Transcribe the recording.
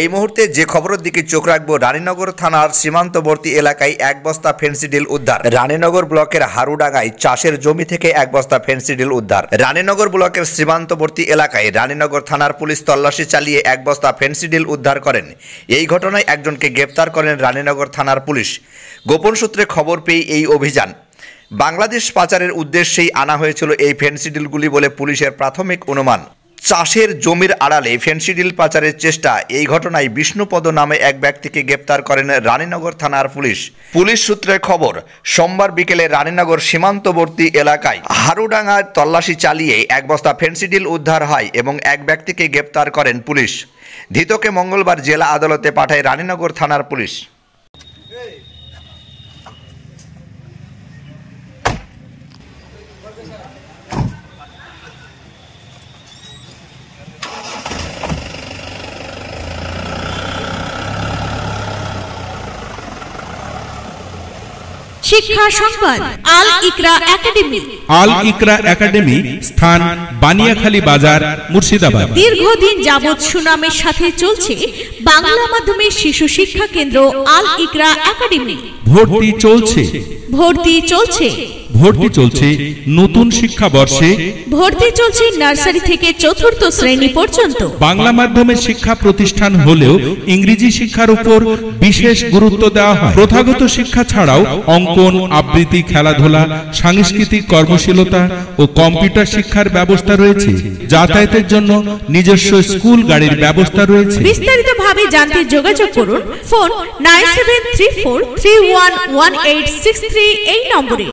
এই মুহূর্তে যে খবরের দিকে চোখ রাখবো, রানীনগর থানার সীমান্তবর্তী এলাকায় এক বস্তা ফেন্সিডিল উদ্ধার। রানীনগর ব্লকের হারুডাঙ্গায় চাষের জমি থেকে এক বস্তা ফেন্সিডিল উদ্ধার। রানীনগর ব্লকের সীমান্তবর্তী এলাকায় রানীনগর থানার পুলিশ তল্লাশি চালিয়ে এক বস্তা ফেন্সিডিল উদ্ধার করেন। এই ঘটনায় একজনকে গ্রেপ্তার করেন রানীনগর থানার পুলিশ। গোপন সূত্রে খবর পেয়ে এই অভিযান বাংলাদেশ পাচারের উদ্দেশ্যেই আনা হয়েছিল এই ফেন্সিডিলগুলি বলে পুলিশের প্রাথমিক অনুমান। চাষের জমির আড়ালে ফেন্সিডিল পাচারের চেষ্টা, এই ঘটনায় বিষ্ণুপদ নামে এক ব্যক্তিকে গ্রেপ্তার করেন রানীনগর থানার পুলিশ। পুলিশ সূত্রে খবর, সোমবার বিকেলে রানীনগর সীমান্তবর্তী এলাকায় হারুডাঙ্গায় তল্লাশি চালিয়ে এক বস্তা ফেন্সিডিল উদ্ধার হয় এবং এক ব্যক্তিকে গ্রেপ্তার করেন পুলিশ। ধৃতকে মঙ্গলবার জেলা আদালতে পাঠায় রানীনগর থানার পুলিশ। শিক্ষা সংবাদ, আল ইকরা একাডেমি। আল ইকরা একাডেমি স্থান বানিয়াখালী বাজার, মুর্শিদাবাদ। দীর্ঘদিন যাবৎ সুনামের সাথে চলছে বাংলা মাধ্যমের শিশু শিক্ষা কেন্দ্র আল ইকরা একাডেমি। ভর্তি চলছে নতুন শিক্ষাবর্ষে। ভর্তি চলছে নার্সারি থেকে চতুর্থ শ্রেণী পর্যন্ত। বাংলা মাধ্যমের শিক্ষা প্রতিষ্ঠান হলেও ইংরেজি শিক্ষার উপর বিশেষ গুরুত্ব দেওয়া হয়। প্রথাগত শিক্ষা ছাড়াও অঙ্কন, আবৃত্তি, খেলাধুলা, সাংস্কৃতিক কর্মশীলতা ও কম্পিউটার শিক্ষার ব্যবস্থা রয়েছে। যাতায়াতের জন্য নিজস্ব স্কুল গাড়ির ব্যবস্থা রয়েছে। বিস্তারিতভাবে জানতে যোগাযোগ করুন ফোন 9734311863 এই নম্বরে।